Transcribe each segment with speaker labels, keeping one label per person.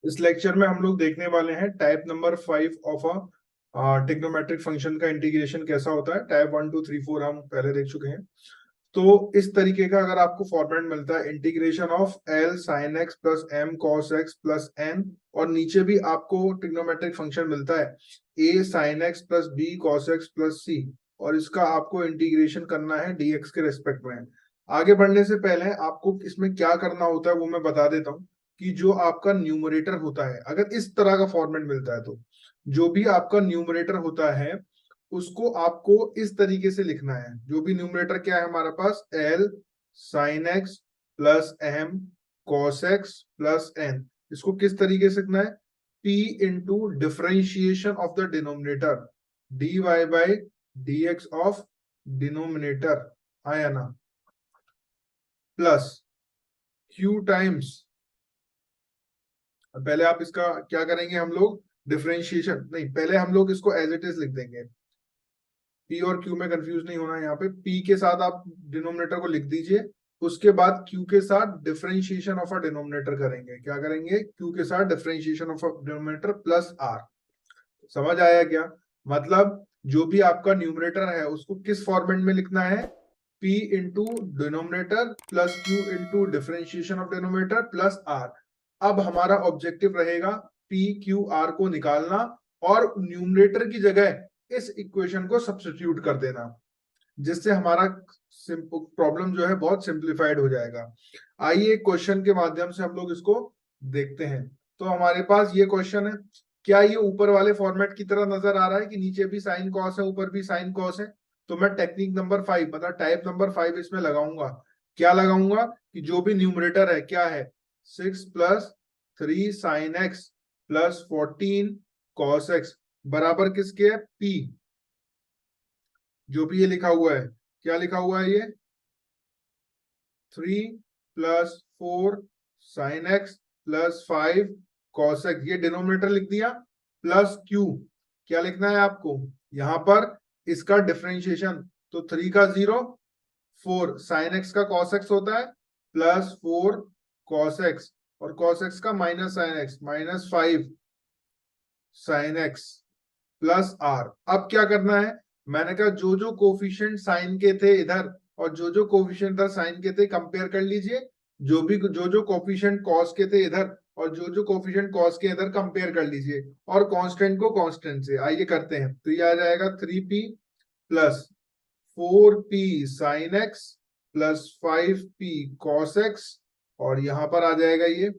Speaker 1: इस लेक्चर में हम लोग देखने वाले हैं type number 5 of a trigonometric function का इंटीग्रेशन कैसा होता है। टाइप 1 2 3 4 हम पहले देख चुके हैं। तो इस तरीके का अगर आपको फॉर्मेट मिलता है, integration of l sine x plus m cos x plus n, और नीचे भी आपको ट्रिग्नोमेट्रिक फंक्शन मिलता है a sine x plus b cos x plus c, और इसका आपको इंटीग्रेशन करना है डीएक्स के रेस्पेक्ट में। आगे बढ़ने से पहले आपको इसमें क्या करना होता है वो मैं बता देता हूँ कि जो आपका न्यूमरेटर होता है, अगर इस तरह का फॉर्मेट मिलता है तो जो भी आपका न्यूमरेटर होता है उसको आपको इस तरीके से लिखना है। जो भी न्यूमरेटर क्या है हमारे पास, l sine x plus m cos x plus n, इसको किस तरीके से लिखना है, p into differentiation of the denominator dy by dx of denominator, आया ना, प्लस q टाइम्स, पहले आप इसका क्या करेंगे, हम लोग डिफरेंशिएशन नहीं, पहले हम लोग इसको एज इट इज लिख देंगे। पी और क्यू में कंफ्यूज नहीं होना, यहाँ पे पी के साथ आप डिनोमिनेटर को लिख दीजिए, उसके बाद क्यू के साथ डिफरेंशिएशन ऑफ अ डिनोमिनेटर करेंगे। क्या करेंगे, क्यू के साथ differentiation of a denominator plus R. समझ आया क्या? मतलब जो भी आपका न्यूमरेटर है उसको किस फॉर्मेट में लिखना है, P into denominator plus Q into differentiation of denominator plus R। अब हमारा ऑब्जेक्टिव रहेगा P Q R को निकालना और न्यूमरेटर की जगह इस इक्वेशन को सब्स्टिट्यूट कर देना, जिससे हमारा प्रॉब्लम जो है बहुत सिंप्लीफाइड हो जाएगा। आइए क्वेश्चन के माध्यम से हम लोग इसको देखते हैं। तो हमारे पास ये क्वेश्चन है, क्या ये ऊपर वाले फॉर्मेट की तरह नजर आ रहा है कि नीचे भी साइन कॉस है ऊपर भी साइन कॉस है? तो मैं टेक्निक नंबर 5 मतलब टाइप नंबर 5 इसमें लगाऊंगा। क्या लगाऊंगा कि जो भी न्यूमरेटर है क्या है, 6 + 3 sign x plus 14 cos x बराबर किसके है, P। जो भी ये लिखा हुआ है, क्या लिखा हुआ है ये, 3 + 4 sine x plus 5 cos x, ये डिनोमिनेटर लिख दिया, प्लस क्यू। क्या लिखना है आपको यहां पर, इसका डिफरेंशिएशन, तो 3 का 0, 4 साइन एक्स का कॉस एक्स होता है प्लस 4 कॉस एक्स, और कॉस एक्स का minus sine x minus 5 sine x plus R. अब क्या करना है, मैंने कहा जो जो कोफिशिएंट साइन के थे इधर और जो जो कोफिशिएंट इधर साइन के थे कंपेयर कर लीजिए, जो जो कोफिशिएंट कॉस के थे इधर और जो जो कोफिशिएंट कॉस के इधर कंपेयर कर लीजिए, और कांस्टेंट को कांस्टेंट से। आइए करते हैं, तो ये आ जाएगा 3p plus 4p sign x plus 5p cos x, और यहां पर आ जाएगा ये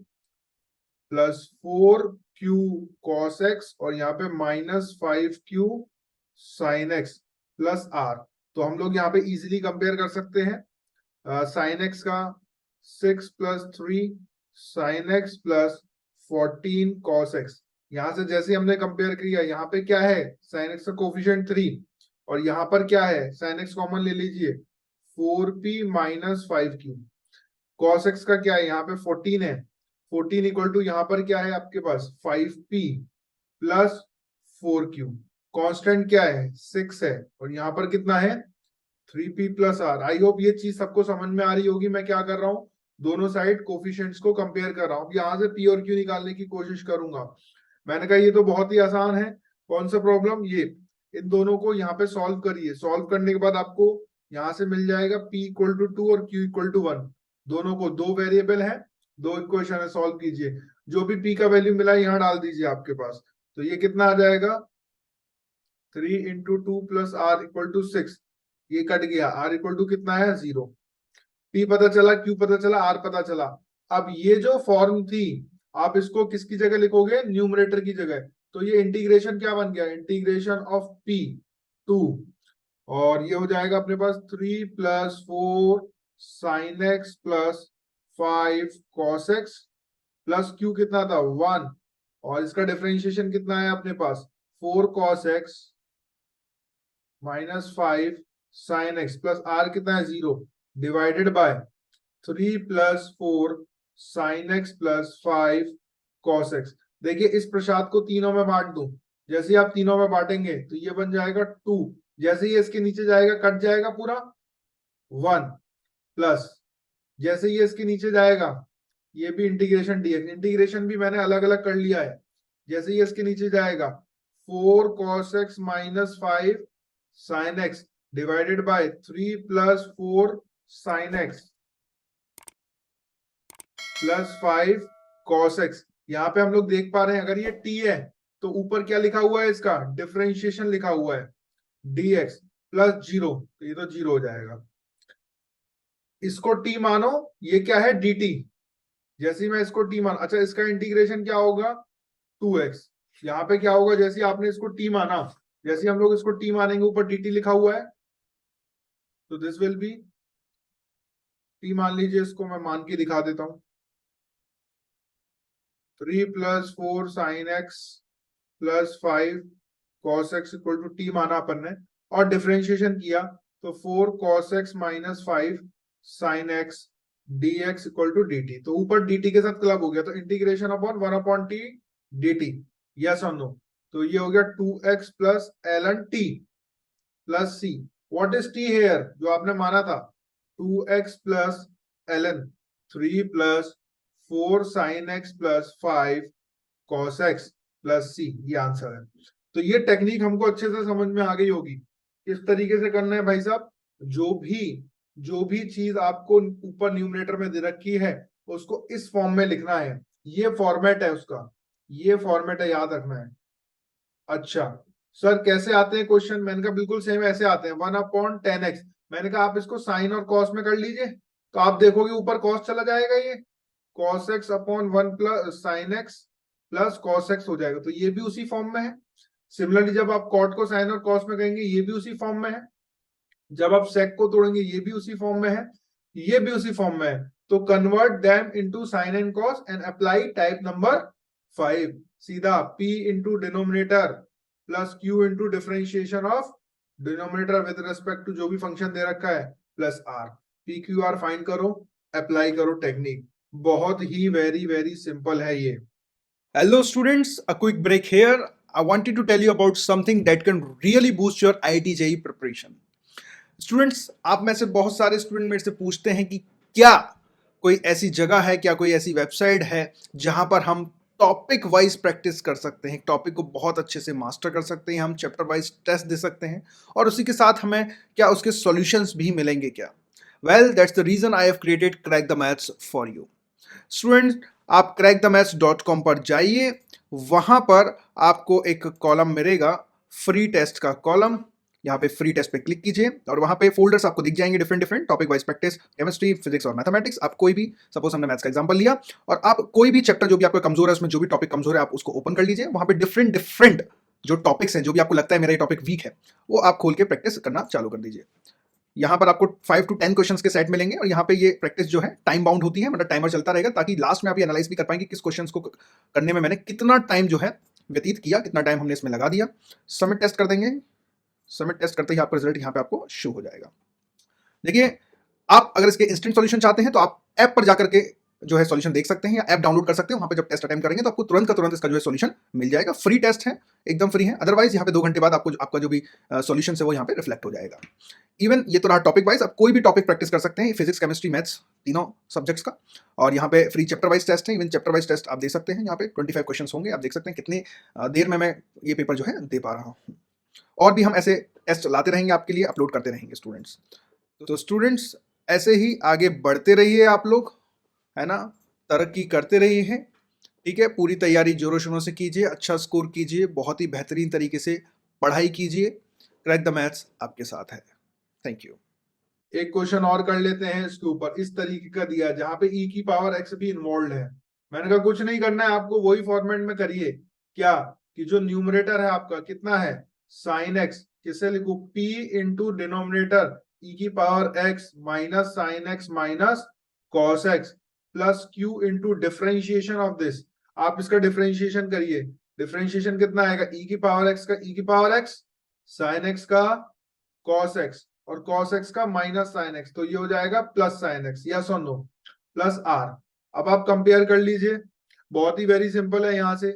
Speaker 1: प्लस 4q कॉस एक्स, और यहाँ पे minus 5q sine x plus R. तो हम लोग यहाँ पे इजीली कंपेयर कर सकते हैं साइन एक्स का 6 + 3 sign x plus 14 cos x. यहाँ से जैसे हमने कंपेयर किया, यहाँ पे क्या है, साइन एक्स का कोफिशिएंट 3, और यहाँ पर क्या है, साइन एक्स कॉमन ले लीजिए, 4p minus 5q। Cos x का क्या है, यहाँ पे 14 है, 14 इक्वल टू यहाँ पर क्या है आपके पास 5p प्लस 4q। कांस्टेंट क्या है 6 है, और यहाँ पर कितना है 3p plus are. I hope ये चीज सबको समझ में आ रही होगी। मैं क्या कर रहा हूँ, दोनों साइड कोफिशिएंट्स को कंपेयर कर रहा हूँ। यहाँ से p और q निकालने की कोशिश करूंगा। मैंने कहा ये तो बहुत ही आसान है, कौन सा प्रॉब्लम ये, इन दोनों को यहाँ पे सॉल्व करिए। सॉल्व करने के बाद आपको यहाँ से मिल जाएगा p इक्वल टू 2 और q इक्वल टू 1। दोनों को, दो वेरिएबल है, दो इक्वेशन है, सॉल्व कीजिए। जो भी p का वैल्यू मिला है यहाँ डाल दीजिए आपके पास। तो ये कितना आ जाएगा, 3 × 2 + r इक्वल टू 6। ये कट गया, r इक्वल टू कितना है 0। p पता चला, q पता चला, r पता चला। अब ये जो फॉर्म थी, आप इसको किसकी जगह लिखोगे, न्यूमरेटर की जगह। तो ये इंटीग्रेशन क्या बन गया, इंटीग्रेशन ऑफ p 2, और ये हो जाएगा अपने पास 3 + 4 sine x plus 5 cos x plus Q कितना था 1, और इसका डिफरेंशिएशन कितना है अपने पास 4 cos x minus 5 sine x plus R कितना है 0, divided by 3 + 4 sine x plus 5 cos x. देखिए इस प्रसाद को तीनों में बांट दूं, जैसे ही आप तीनों में बांटेंगे तो ये बन जाएगा 2, जैसे ही इसके नीचे जाएगा कट जाएगा पूरा 1, प्लस जैसे ही इसके नीचे जाएगा ये भी इंटीग्रेशन dx, इंटीग्रेशन भी मैंने अलग अलग कर लिया है। जैसे ही इसके नीचे जाएगा 4 cos x minus 5 sin x divided by 3 plus 4 sin x plus 5 cos x। यहाँ पे हम लोग देख पा रहे हैं अगर ये t है तो ऊपर क्या लिखा हुआ है, इसका डिफरेंशिएशन लिखा हुआ है dx प्लस 0, तो ये तो 0 हो जाएगा। इसको t मानो, ये क्या है dt, जैसे ही मैं इसको t मान, अच्छा इसका इंटीग्रेशन क्या होगा 2x। यहाँ पे क्या होगा, जैसे आपने इसको t माना, जैसे हम लोग इसको t मानेंगे ऊपर dt लिखा हुआ है, तो दिस विल बी t मान लीजिए, इसको मैं मान के दिखा देता हूं 3 plus 4 sine x plus 5 cos x equal to T माना अपन ने, और डिफरेंशिएशन किया तो 4 cos x minus 5 sine x dx equal to dt, तो ऊपर dt के साथ क्लब हो गया, तो integration upon 1 upon t dt, yes और नो। तो ये हो गया 2x plus ln t plus c। What is t here, जो आपने माना था 2x plus ln 3 plus 4 sine x plus 5 cos x plus c, ये आंसर है। तो ये टेक्निक हमको अच्छे से समझ में आ गई होगी किस तरीके से करना है भाई साहब। जो भी चीज आपको ऊपर न्यूमरेटर में दे रखी है उसको इस फॉर्म में लिखना है, ये फॉर्मेट है उसका, ये फॉर्मेट है, याद रखना है। अच्छा सर कैसे आते हैं क्वेश्चन, मैंने कहा बिल्कुल सेम ऐसे आते हैं 1 अपॉन 10x। मैंने कहा आप इसको साइन और कॉस में कर लीजिए, तो आप देखोगे ऊपर कॉस चला जाएगा, ये cos x upon 1 plus sine x plus cos x हो जाएगा, तो ये भी उसी फॉर्म में है। सिमिलरली जब आप कॉट को साइन और कॉस में कहेंगे ये भी उसी फॉर्म में है, जब आप सेक को तोड़ेंगे ये भी उसी फॉर्म में है, ये भी उसी फॉर्म में है। तो convert them into sine and cos and apply type number 5, सीधा p into denominator plus q into differentiation of denominator with respect to जो भी फंक्शन दे रखा है plus r, p q r find करो, अप्लाई करो टेक्निक, बहुत ही वेरी वेरी सिंपल है ये।
Speaker 2: Hello students, a quick break here. I wanted to tell you about something that can really boost your IIT JEE preparation. Students, आप में से बहुत सारे स्टूडेंट मेरे से पूछते हैं कि क्या कोई ऐसी जगह है, क्या कोई ऐसी वेबसाइट है जहां पर हम टॉपिक वाइज प्रैक्टिस कर सकते हैं, टॉपिक को बहुत अच्छे से मास्टर कर सकते हैं, हम चैप्टर वाइज टेस्ट दे सकते हैं और उसी के साथ हमें क्या उसके सॉल्यूशंस भी मिलेंगे क्या? Well, that's the reason I have created Crack the Maths for you. Student, आप crackthemaths.com पर जाइए, वहां पर आपको एक कॉलम मिलेगा फ्री टेस्ट का कॉलम, यहाँ पे फ्री टेस्ट पे क्लिक कीजिए और वहां पे फोल्डर्स आपको दिख जाएंगे different different topic wise practice, chemistry, physics और मैथमेटिक्स। आप कोई भी, सपोज हमने मैथ्स का एग्जांपल लिया, और आप कोई भी चैप्टर जो भी आपका कमजोर है, उसमें जो भी टॉपिक कमजोर है आप उसको ओपन कर लीजिए। वहां पे डिफरेंट डिफरेंट जो टॉपिक्स हैं, जो भी आपको लगता है मेरा ये टॉपिक वीक है, वो आप खोल के प्रैक्टिस करना चालू कर दीजिए। यहाँ पर आपको 5 to 10 क्वेश्चंस के सेट मिलेंगे और यहाँ पे ये प्रैक्टिस जो है टाइम बाउंड होती है, मतलब टाइमर चलता रहेगा, ताकि लास्ट में आप ये एनालाइज भी कर पाएंगे किस क्वेश्चंस को करने में मैंने कितना टाइम जो है व्यतीत किया, कितना टाइम हमने इसमें लगा दिया। सबमिट टेस्ट कर देंगे, सबमिट टेस्ट करते ही आपका रिजल्ट यहाँ पे आपको शो हो जाएगा। देखिए, आप अगर इसके इंस्टेंट सॉल्यूशन चाहते हैं तो आप ऐप पर जाकर के जो है सॉल्यूशन देख सकते हैं या ऐप डाउनलोड कर सकते हैं। वहां पे जब टेस्ट अटेम्प्ट करेंगे तो आपको तुरंत का तुरंत इसका जो है सॉल्यूशन मिल जाएगा। फ्री टेस्ट है, एकदम फ्री है। अदरवाइज यहाँ पे 2 घंटे बाद आपको आपका जो भी सॉल्यूशन है वो यहाँ पे रिफ्लेक्ट हो जाएगा। इवन ये तो रहा टॉपिक वाइज, आप कोई भी टॉपिक प्रैक्टिस कर सकते हैं, फिजिक्स, केमिस्ट्री, मैथ्स, तीनों सब्जेक्ट्स का। और यहाँ पे फ्री चैप्टर वाइज टेस्ट है, इवन चैप्टर वाइज टेस्ट आप दे सकते हैं। यहाँ पे 25 क्वेश्चन होंगे, आप देख सकते हैं कितनी देर में मैं ये पेपर जो है दे पा रहा हूँ। और भी हम ऐसे टेस्ट लाते रहेंगे, आपके लिए अपलोड करते रहेंगे स्टूडेंट्स। तो स्टूडेंट्स ऐसे ही आगे बढ़ते रहिए आप लोग, है ना, तरक्की करते रहिए हैं, ठीक है। पूरी तैयारी जोरों शोरों से कीजिए, अच्छा स्कोर कीजिए, बहुत ही बेहतरीन तरीके से पढ़ाई कीजिए। क्रैक द मैथ्स आपके साथ है। Thank you.
Speaker 1: एक क्वेश्चन और कर लेते हैं इसके ऊपर, इस तरीके का दिया है जहां पे e की पावर x भी इन्वॉल्व है। मैंने कहा कुछ नहीं करना है आपको, वही फॉर्मेट में करिए। क्या कि जो न्यूमरेटर है आपका कितना है साइन x, किसे लिखू p इंटू डिनोमिनेटर e की power x minus sine x minus cos x plus q into differentiation of this. आप इसका डिफरेंशिएशन करिए, डिफरेंशिएशन कितना आएगा e की पावर x का e की पावर x साइन x का cos x और cos x का माइनस साइन x, तो ये हो जाएगा प्लस साइन x, यस और नो, प्लस r। अब आप कंपेयर कर लीजिए, बहुत ही वेरी सिंपल है, यहां से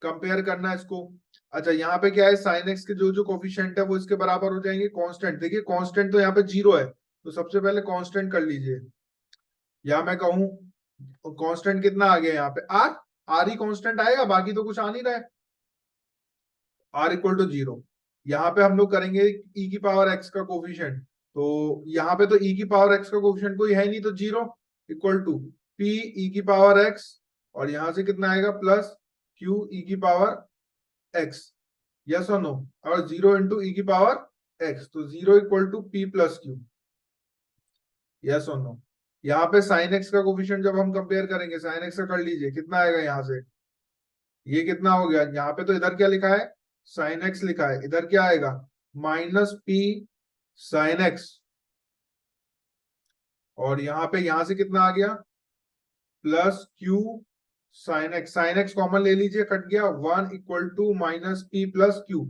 Speaker 1: कंपेयर करना है इसको। अच्छा यहाँ पे क्या है, साइन x के जो जो कोफिशिएंट है वो इसके बराबर हो जाएंगे कांस्टेंट। देखिए कांस्टेंट तो यहाँ पे 0 है, तो सबसे पहले कांस्टेंट कर लीजिए। या मैं कहूं कांस्टेंट कितना आ गया यहाँ पे आर, आर ही कांस्टेंट आएगा, बाकी तो कुछ आ नहीं रहा है। R equal to 0। यहाँ पे हम लोग करेंगे ई की पावर एक्स का कोफिशिएंट, तो यहाँ पे तो ई की पावर एक्स का कोफिशिएंट कोई है नहीं, तो 0 इक्वल टू पी ई की पावर एक्स, और यहां से कितना आएगा प्लस क्यू ई की पावर एक्स, यस और नो। और 0 इंटू ई की पावर एक्स, तो 0 equal to p plus q, yes और नो। यहाँ पे साइन एक्स का कोफिशिएंट जब हम कंपेयर करेंगे, साइन एक्स का कर लीजिए, कितना आएगा यहाँ से, ये कितना हो गया, यहाँ पे तो इधर क्या लिखा है साइन एक्स लिखा है, इधर क्या आएगा माइनस पी साइन एक्स, और यहाँ पे यहां से कितना आ गया plus q sine x common ले लीजिए, कट गया 1 equal to minus p plus q,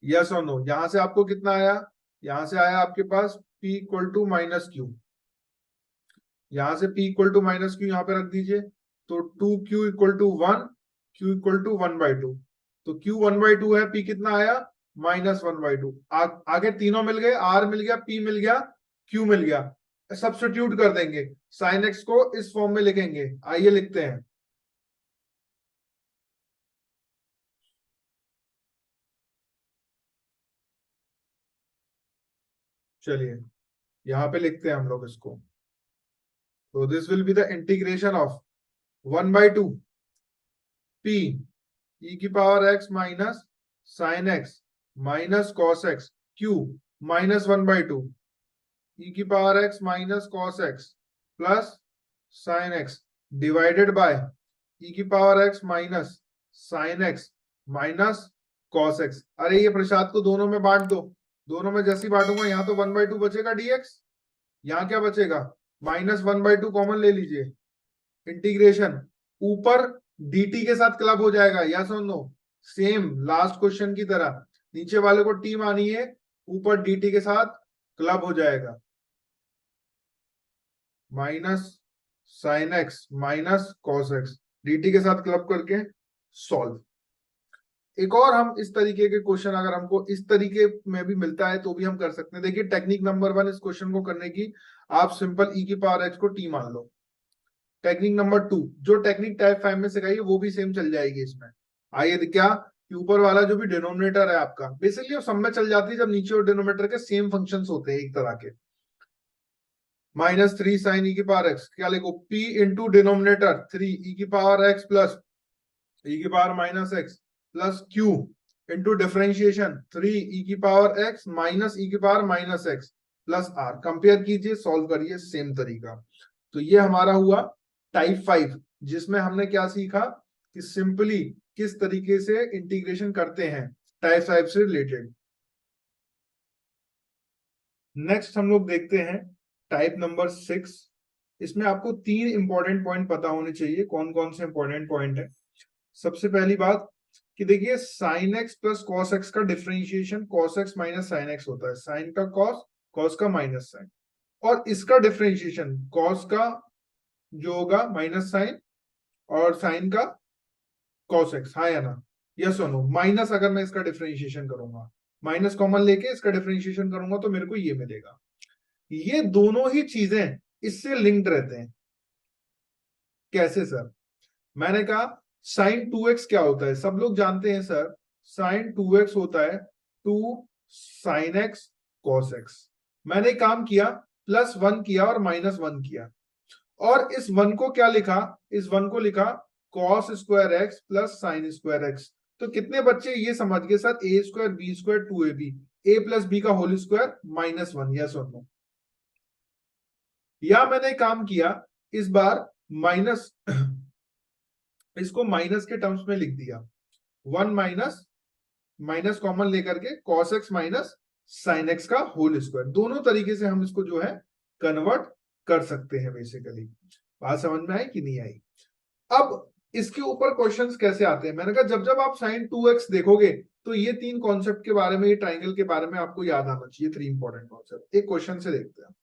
Speaker 1: yes और नो। यहां से आपको कितना आया, यहां से आया आपके पास p equal to minus q, यहां से p equal to minus q यहाँ पे रख दीजिए, तो 2q equal to 1, q equal to 1/2, तो q 1/2 है, p कितना आया -1/2। आगे तीनों मिल गए, r मिल गया, p मिल गया, q मिल गया। सब्स्टिट्यूट कर देंगे, साइन एक्स को इस फॉर्म में लिखेंगे, आइए लिखते हैं। चलिए यहां पे लिखते हैं हम लोग इसको, तो this will be the integration of 1/2 p e की power x minus sine x minus cos x q minus 1/2 e की power x minus cos x plus sine x divided bye e की power x minus sine x minus cos x. अरे ये प्रसाद को दोनों में बांट दो, दोनों में जैसी बांटूंगा यहाँ तो 1/2 बचेगा dx, यहाँ क्या बचेगा -1/2 कॉमन ले लीजिए, इंटीग्रेशन ऊपर dt के साथ क्लब हो जाएगा, यस और नो, सेम लास्ट क्वेश्चन की तरह, नीचे वाले को t मानिए, ऊपर dt के साथ क्लब हो जाएगा, minus sine x minus cos x, dt के साथ क्लब करके सॉल्व। एक और हम इस तरीके के क्वेश्चन अगर हमको इस तरीके में भी मिलता है तो भी हम कर सकते हैं। देखिए टेक्निक नंबर 1 इस क्वेश्चन को करने की, आप सिंपल e की पावर x को t मान लो। टेक्निक नंबर 2 जो टेक्निक टाइप 5 में सिखाई है वो भी सेम चल जाएगी इसमें। आइए क्या कि ऊपर वाला जो भी डिनोमिनेटर है आपका, बेसिकली वो सब में चल जाती है जब नीचे और डिनोमिनेटर के सेम फंक्शंस होते हैं एक तरह के। -3 साइन e की पावर x, क्या लिखो p इंटू डिनोमिनेटर 3 e की पावर x प्लस e की power minus x plus q into differentiation 3 e की पावर x माइनस e की power minus x plus r। Compare कीजिए, सॉल्व करिए, same तरीका। तो ये हमारा हुआ टाइप 5, जिसमें हमने क्या सीखा कि सिंपली किस तरीके से इंटीग्रेशन करते हैं टाइप 5 से रिलेटेड। नेक्स्ट हम लोग देखते हैं टाइप नंबर 6। इसमें आपको 3 इंपॉर्टेंट पॉइंट पता होने चाहिए। कौन कौन से इंपॉर्टेंट पॉइंट है? सबसे पहली बात कि देखिए sine x plus cos x का differentiation cos x minus sine x होता है, साइन का कॉस, कॉस का माइनस साइन, और इसका डिफरेंशिएशन कॉस का जो होगा माइनस साइन और साइन का कॉस एक्स, हाँ या ना, यस और नो। माइनस अगर मैं इसका डिफरेंशिएशन करूंगा, माइनस कॉमन लेके इसका डिफरेंशिएशन करूंगा तो मेरे को ये मिलेगा। ये दोनों ही चीजें इससे लिंक्ड रहते हैं। कैसे सर? मैंने कहा साइन 2x क्या होता है, सब लोग जानते हैं सर, साइन 2x होता है 2 साइन एक्स कॉस एक्स। मैंने काम किया, +1 किया और -1 किया, और इस 1 को क्या लिखा, इस 1 को लिखा cos square x plus sine square x. तो कितने बच्चे ये समझ गए sir, a square b square 2ab, a plus b का होल स्क्वायर -1, यस और नो। या मैंने काम किया इस बार माइनस, इसको माइनस के टर्म्स में लिख दिया, 1 माइनस माइनस कॉमन लेकर के cos x minus sine x का होल स्क्वायर। दोनों तरीके से हम इसको जो है कन्वर्ट कर सकते हैं बेसिकली। बात समझ में आई कि नहीं आई? अब इसके ऊपर क्वेश्चंस कैसे आते हैं, मैंने कहा जब जब आप साइन 2x देखोगे तो ये 3 कॉन्सेप्ट के बारे में, ये ट्राइंगल के बारे में आपको याद आना चाहिए। 3 इंपॉर्टेंट कॉन्सेप्ट। एक क्वेश्चन से देखते हैं।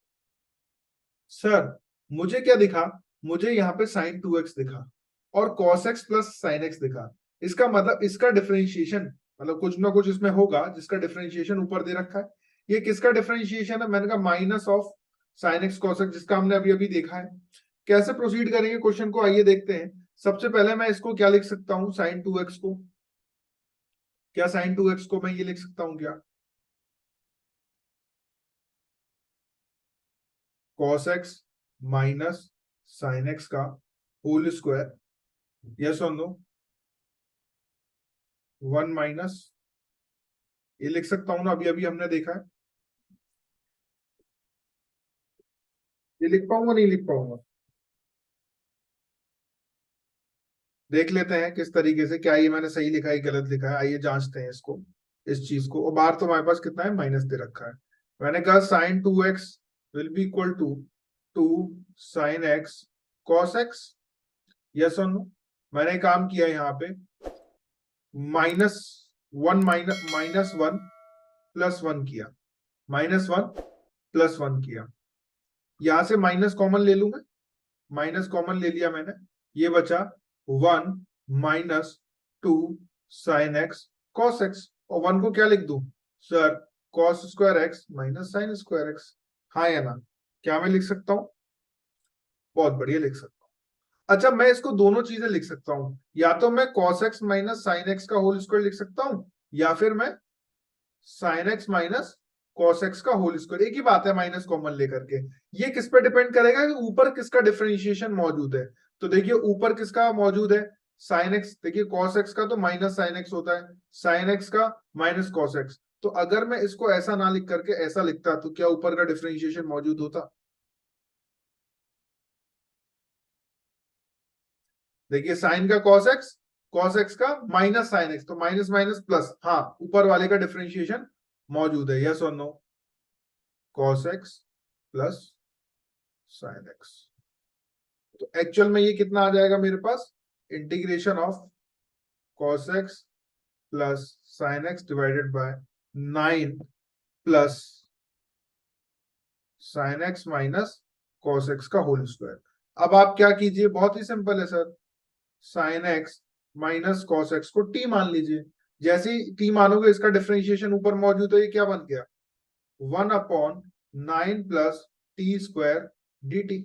Speaker 1: सर मुझे क्या दिखा, मुझे यहाँ पे साइन 2x दिखा और cos x plus sine x दिखा। इसका मतलब इसका डिफरेंशिएशन, मतलब कुछ ना कुछ इसमें होगा जिसका डिफरेंशिएशन ऊपर दे रखा है। ये किसका डिफरेंशिएशन है? मैंने कहा minus of sine x cos x, जिसका हमने अभी अभी देखा है। कैसे प्रोसीड करेंगे क्वेश्चन को, आइए देखते हैं। सबसे पहले मैं इसको क्या लिख सकता हूं, साइन 2x को, क्या साइन 2x को मैं ये लिख सकता हूं क्या, cos x minus sine x का होल स्क्वायर, यस और नो, 1 माइनस, ये लिख सकता हूं ना, अभी अभी हमने देखा है, ये लिख पाऊंगा नहीं लिख पाऊंगा, देख लेते हैं किस तरीके से, क्या ये मैंने सही लिखा है गलत लिखा है, आइए जांचते हैं इसको, इस चीज को। और बाहर तो हमारे पास कितना है, माइनस दे रखा है। मैंने कहा sine 2x will be equal to 2 sine x cos x, yes और नो। मैंने काम किया यहाँ पे, minus minus one plus one किया, माइनस वन प्लस वन किया, यहां से माइनस कॉमन ले लूंगा, माइनस कॉमन ले लिया मैंने, ये बचा 1 minus 2 sine x cos x, और 1 को क्या लिख दूं sir, cos square x minus sine square x, हाँ या ना, क्या मैं लिख सकता हूं, बहुत बढ़िया लिख सकता हूं। अच्छा, मैं इसको दोनों चीजें लिख सकता हूं, या तो मैं cos x minus sine x का होल स्क्वायर लिख सकता हूं, या फिर मैं sign x minus cos x का होल स्क्वायर, एक ही बात है माइनस कॉमन लेकर के। ये किस पे डिपेंड करेगा कि ऊपर किसका डिफरेंशिएशन मौजूद है। तो देखिए ऊपर किसका मौजूद है, साइन एक्स, देखिए कॉस एक्स का तो माइनस साइन एक्स होता है, साइन एक्स का माइनस कॉस एक्स, तो अगर मैं इसको ऐसा ना लिख करके ऐसा लिखता तो क्या ऊपर का डिफरेंशिएशन मौजूद होता, देखिए साइन का कॉस एक्स का माइनस साइन एक्स, तो माइनस माइनस प्लस, हाँ ऊपर वाले का डिफरेंशिएशन मौजूद है, यस और no, cos x plus sine x. तो एक्चुअल में ये कितना आ जाएगा मेरे पास, integration of cos x plus sine x divided by 9 plus sine x minus cos x का होल स्क्वायर। अब आप क्या कीजिए, बहुत ही सिंपल है sir, sine x minus cos x को टी मान लीजिए, जैसे ही टी मानोगे इसका डिफरेंशिएशन ऊपर मौजूद है, ये क्या बन गया, 1/9 plus T square D T,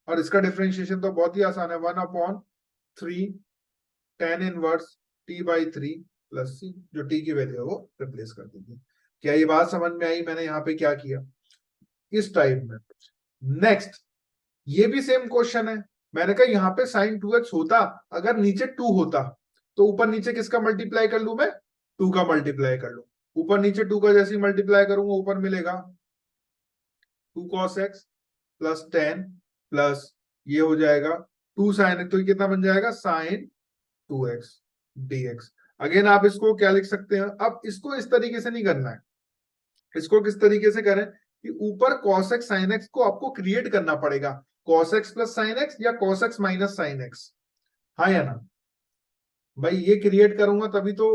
Speaker 1: और इसका डिफरेंशिएशन तो बहुत ही आसान है, 1/3 tan inverse t by three plus c, जो टी की वैल्यू है वो रिप्लेस कर दीजिए। क्या ये बात समझ में आई, मैंने यहाँ पे क्या किया, इस टाइप में। नेक्स्ट, ये भी सेम क्वेश्चन है, मैंने कहा यहाँ पे साइन 2x होता, अगर नीचे 2 होता तो ऊपर नीचे किसका मल्टीप्लाई कर लू मैं, 2 का मल्टीप्लाई कर लू, ऊपर नीचे 2 का जैसे ही मल्टीप्लाई करूंगा ऊपर मिलेगा 2 cos x प्लस 10 प्लस ये हो जाएगा 2 साइन, तो ये कितना बन जाएगा, साइन 2x dx। अगेन आप इसको क्या लिख सकते हैं, अब इसको इस तरीके से नहीं करना है, इसको किस तरीके से करें कि ऊपर cos x sin x को आपको क्रिएट करना पड़ेगा, cos x plus sine x या cos x minus sine x, हाँ या ना भाई, ये क्रिएट करूंगा तभी तो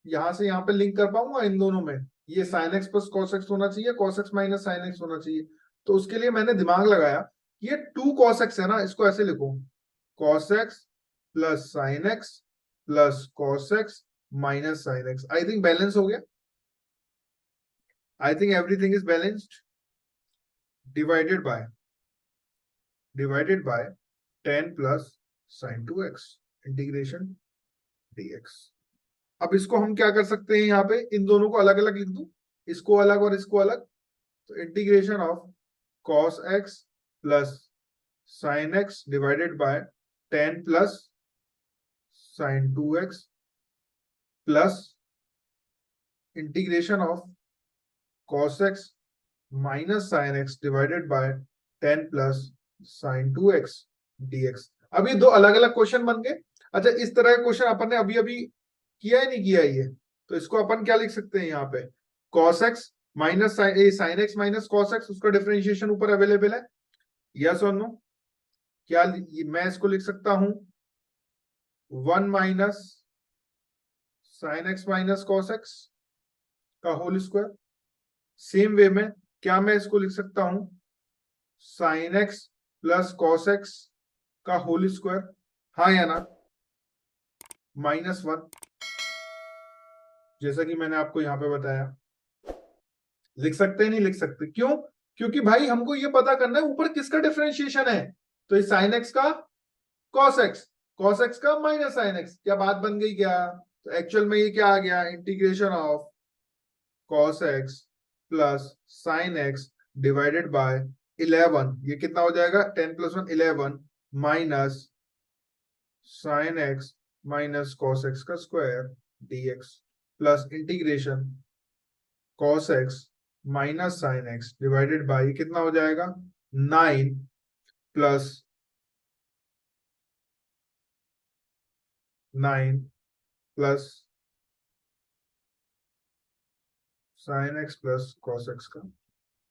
Speaker 1: यहां से यहां पे लिंक कर पाऊंगा इन दोनों में, ये sign x plus cos x होना चाहिए, cos x minus sine x होना चाहिए। तो उसके लिए मैंने दिमाग लगाया, ये 2 cos x है ना, इसको ऐसे लिखो, cos x plus sine x plus cos x minus sine x, I think balance हो गया, I think everything is balanced, divided by divided by 10 plus sign 2x integration dx। अब इसको हम क्या कर सकते हैं, यहाँ पे इन दोनों को अलग अलग लिख दूं, इसको अलग और इसको अलग, तो integration of cos x plus sine x divided bye 10 plus sign 2x plus integration of cos x minus sine x divided bye 10 plus sign 2x dx। अब ये दो अलग अलग क्वेश्चन बन गए। अच्छा, इस तरह का क्वेश्चन अपन ने अभी अभी किया ही नहीं किया ये, तो इसको अपन क्या लिख सकते हैं यहाँ पे, cos x minus sine x minus cos x, उसका डिफरेंशिएशन ऊपर अवेलेबल है, यस और नो, क्या मैं इसको लिख सकता हूं 1 minus sine x minus cos x का होल स्क्वायर। सेम वे में क्या मैं इसको लिख सकता हूं sign x plus cos x का होल स्क्वायर, हाँ या ना, -1, जैसा कि मैंने आपको यहां पे बताया, लिख सकते हैं नहीं लिख सकते, क्यों, क्योंकि भाई हमको ये पता करना है ऊपर किसका डिफरेंशिएशन है, तो इस साइन एक्स का कॉस एक्स का माइनस साइन एक्स, क्या बात बन गई क्या? तो एक्चुअल में ये क्या आ गया, integration of cos x plus sine x divided by 11, ये कितना हो जाएगा 10 + 1 11 minus sine x minus cos x का square dx plus integration cos x minus sine x divided by कितना हो जाएगा 9 plus 9 plus sine x plus cos x का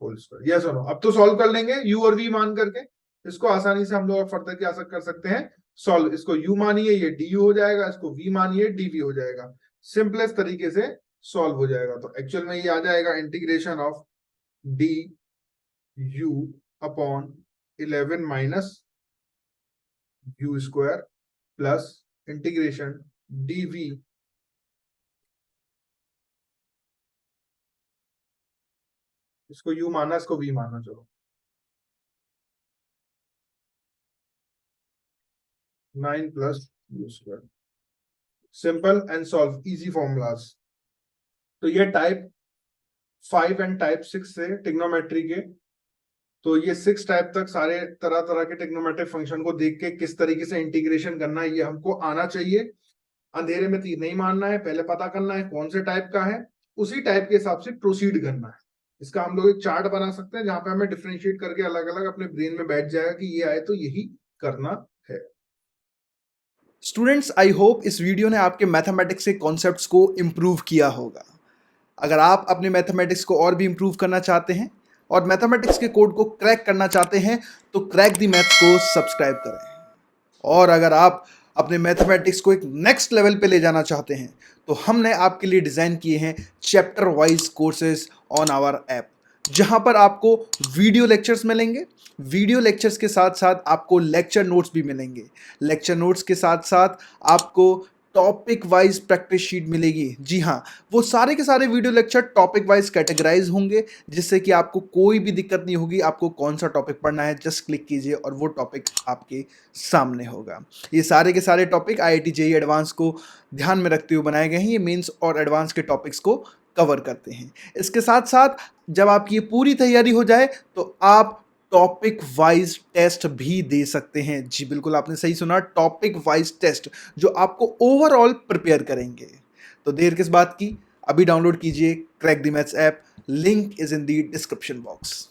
Speaker 1: whole square. Yes और नो? अब तो सॉल्व कर लेंगे u और v मान करके, इसको आसानी से हम लोग फर्दर क्या कर सकते हैं सॉल्व। इसको u मानिए ये du हो जाएगा, इसको v मानिए dv हो जाएगा, सिंपलेस्ट तरीके से सॉल्व हो जाएगा। तो एक्चुअल में ये आ जाएगा integration of du upon 11 minus u square plus integration dv इसको u माना इसको v माना, चलो 9 plus u square, simple and solve, easy formulas. तो ये टाइप 5 एंड टाइप 6 से ट्रिग्नोमेट्री के, तो ये 6 टाइप तक सारे तरह तरह के ट्रिग्नोमेट्रिक फंक्शन को देख के किस तरीके से इंटीग्रेशन करना है ये हमको आना चाहिए। अंधेरे में तीर नहीं मारना है, पहले पता करना है कौन से टाइप का है, उसी टाइप के हिसाब से प्रोसीड करना है। इसका हम लोग एक चार्ट बना सकते हैं जहां पे हमें डिफरेंशिएट करके अलग अलग अपने ब्रेन में बैठ जाएगा कि ये आए तो यही करना है।
Speaker 2: स्टूडेंट्स, आई होप इस वीडियो ने आपके मैथमेटिक्स के कॉन्सेप्ट्स को इम्प्रूव किया होगा। अगर आप अपने मैथमेटिक्स को और भी इम्प्रूव करना चाहते हैं और मैथमेटिक्स के कोड को क्रैक करना चाहते हैं तो क्रैक द मैथ्स को सब्सक्राइब करें। और अगर आप अपने मैथमेटिक्स को एक नेक्स्ट लेवल पे ले जाना चाहते हैं तो हमने आपके लिए डिज़ाइन किए हैं chapter wise courses on our app, जहां पर आपको वीडियो लेक्चर्स मिलेंगे। वीडियो लेक्चर्स के साथ साथ आपको लेक्चर नोट्स भी मिलेंगे। लेक्चर नोट्स के साथ साथ आपको टॉपिक वाइज प्रैक्टिस शीट मिलेगी। जी हाँ, वो सारे के सारे video lecture topic wise categorise होंगे, जिससे कि आपको कोई भी दिक्कत नहीं होगी। आपको कौन सा टॉपिक पढ़ना है जस्ट क्लिक कीजिए और वो टॉपिक आपके सामने होगा। ये सारे के सारे टॉपिक IIT JEE एडवांस को ध्यान में रखते हुए बनाए गए हैं। ये मेंस और एडवांस के टॉपिक्स को कवर करते हैं। इसके साथ साथ जब आपकी ये पूरी तैयारी हो जाए तो आप टॉपिक वाइज टेस्ट भी दे सकते हैं। जी बिल्कुल, आपने सही सुना, टॉपिक वाइज टेस्ट जो आपको ओवरऑल प्रिपेयर करेंगे। तो देर किस बात की, अभी डाउनलोड कीजिए crack the maths app. Link is in the description box.